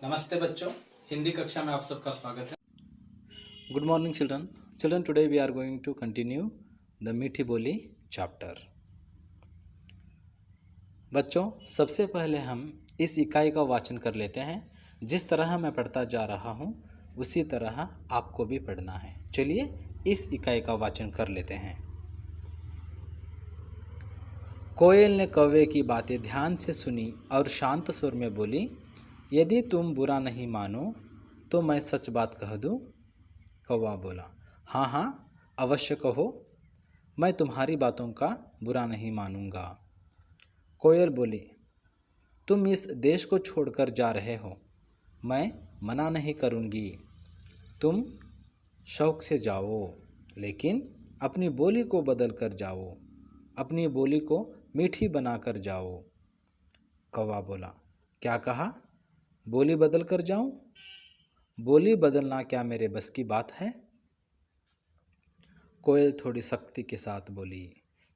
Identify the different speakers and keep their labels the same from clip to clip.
Speaker 1: नमस्ते बच्चों, हिंदी कक्षा में आप सबका स्वागत है।
Speaker 2: Good morning, children. Children, today we are going to continue the मीठी बोली चैप्टर. बच्चों, सबसे पहले हम इस इकाई का वाचन कर लेते हैं। जिस तरह मैं पढ़ता जा रहा हूँ उसी तरह आपको भी पढ़ना है। चलिए इस इकाई का वाचन कर लेते हैं। कोयल ने कौवे की बातें ध्यान से सुनी और शांत सुर में बोली, यदि तुम बुरा नहीं मानो तो मैं सच बात कह दूँ। कौवा बोला, हाँ हाँ अवश्य कहो, मैं तुम्हारी बातों का बुरा नहीं मानूंगा। कोयल बोली, तुम इस देश को छोड़कर जा रहे हो, मैं मना नहीं करूंगी। तुम शौक से जाओ, लेकिन अपनी बोली को बदल कर जाओ, अपनी बोली को मीठी बना कर जाओ। कौवा बोला, क्या कहा? बोली बदल कर जाऊं? बोली बदलना क्या मेरे बस की बात है? कोयल थोड़ी सख्ती के साथ बोली,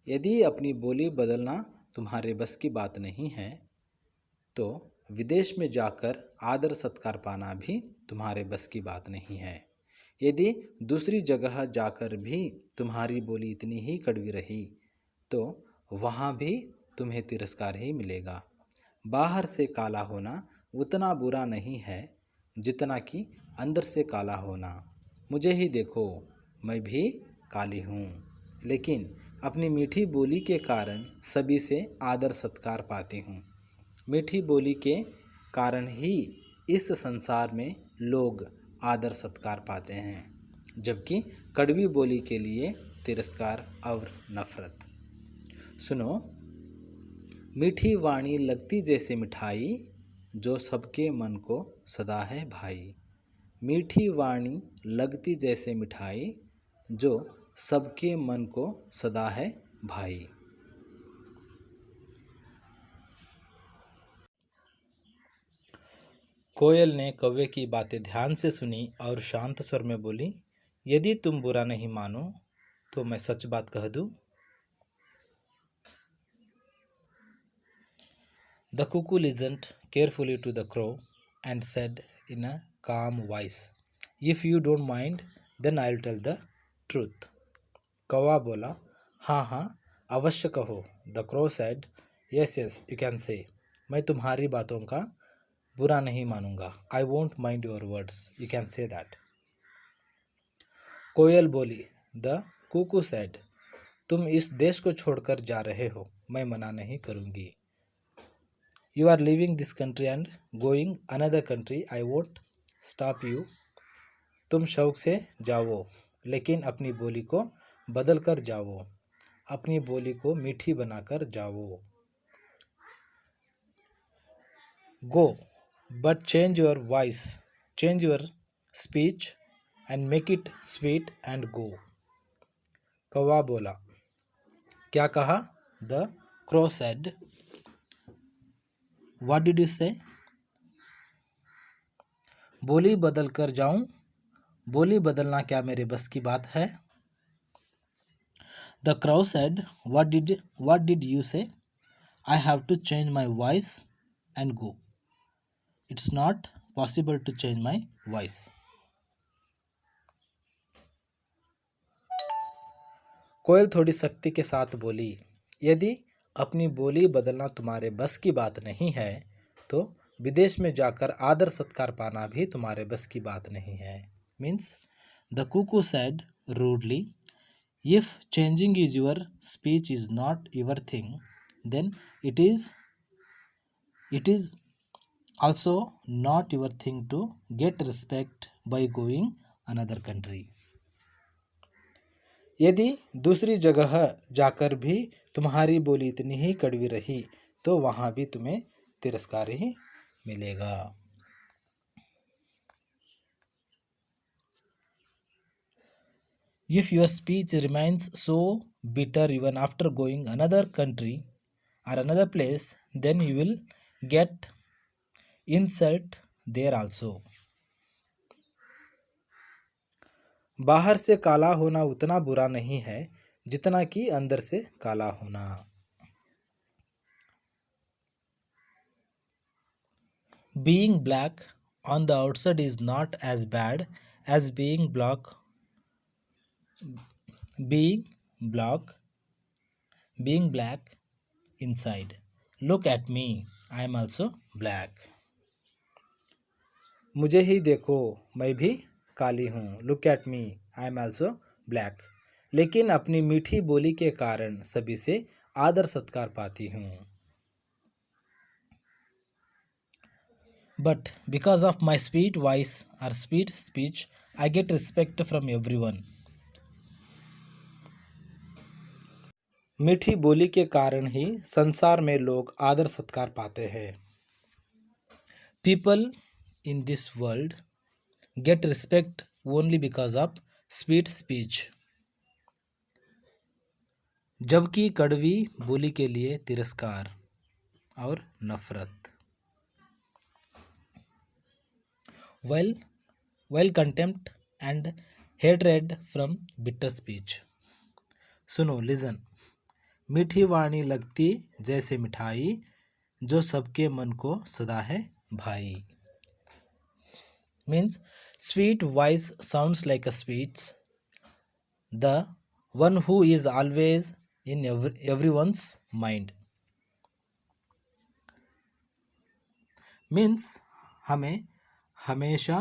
Speaker 2: यदि अपनी बोली बदलना तुम्हारे बस की बात नहीं है तो विदेश में जाकर आदर सत्कार पाना भी तुम्हारे बस की बात नहीं है। यदि दूसरी जगह जाकर भी तुम्हारी बोली इतनी ही कड़वी रही तो वहाँ भी तुम्हें तिरस्कार ही मिलेगा। बाहर से काला होना उतना बुरा नहीं है जितना कि अंदर से काला होना। मुझे ही देखो, मैं भी काली हूँ, लेकिन अपनी मीठी बोली के कारण सभी से आदर सत्कार पाती हूँ। मीठी बोली के कारण ही इस संसार में लोग आदर सत्कार पाते हैं, जबकि कड़वी बोली के लिए तिरस्कार और नफरत। सुनो, मीठी वाणी लगती जैसे मिठाई, जो सबके मन को सदा है भाई। मीठी वाणी लगती जैसे मिठाई, जो सबके मन को सदा है भाई। कोयल ने कौवे की बातें ध्यान से सुनी और शांत स्वर में बोली, यदि तुम बुरा नहीं मानो तो मैं सच बात कह दूं। The cuckoo listened carefully to the crow and said in a calm voice, if you don't mind, then I'll tell the truth. कौवा बोला, हाँ हाँ अवश्य कहो। The crow said, yes yes you can say. मैं तुम्हारी बातों का बुरा नहीं मानूंगा। I won't mind your words. You can say that. कोयल बोली, The cuckoo said, तुम इस देश को छोड़कर जा रहे हो, मैं मना नहीं करूंगी। You are leaving this country and going another country. I won't stop you. तुम शौक से जाओ, लेकिन अपनी बोली को बदल कर जाओ, अपनी बोली को मीठी बनाकर जाओ। Go, but change your voice, change your speech and make it sweet and go. कौवा बोला, क्या कहा? The crow said, what did you say? बोली बदल कर जाऊं? बोली बदलना क्या मेरे बस की बात है? The crow said, what did you say? I have to change my voice and go. It's not possible to change my voice. कोयल थोड़ी सख्ती के साथ बोली, यदि अपनी बोली बदलना तुम्हारे बस की बात नहीं है तो विदेश में जाकर आदर सत्कार पाना भी तुम्हारे बस की बात नहीं है। Means the cuckoo said rudely, if changing is your speech is not your thing, then it is also not your thing to get respect by going another country. यदि दूसरी जगह जाकर भी तुम्हारी बोली इतनी ही कड़वी रही तो वहाँ भी तुम्हें तिरस्कार ही मिलेगा। If your speech remains so bitter even after going another country or another place, then you will get insult there also. बाहर से काला होना उतना बुरा नहीं है जितना कि अंदर से काला होना। Being black on the outside is not as bad as being black inside. Look at me, I am also black. मुझे ही देखो, मैं भी काली हूँ. Look at me, I am also black. लेकिन अपनी मीठी बोली के कारण सभी से आदर सत्कार पाती हूँ. But because of my sweet voice or sweet speech, I get respect from everyone. मीठी बोली के कारण ही संसार में लोग आदर सत्कार पाते हैं. People in this world get respect only because of sweet speech. जबकि कड़वी बोली के लिए तिरस्कार और नफरत. While contempt and hatred from bitter speech. सुनो, listen. मीठी वाणी लगती जैसे मिठाई, जो सबके मन को सदा है भाई. Means sweet voice sounds like a sweets, the one who is always in everyone's mind. Means हमें हमेशा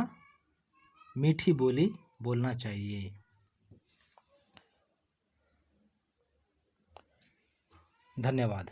Speaker 2: मीठी बोली बोलना चाहिए. धन्यवाद.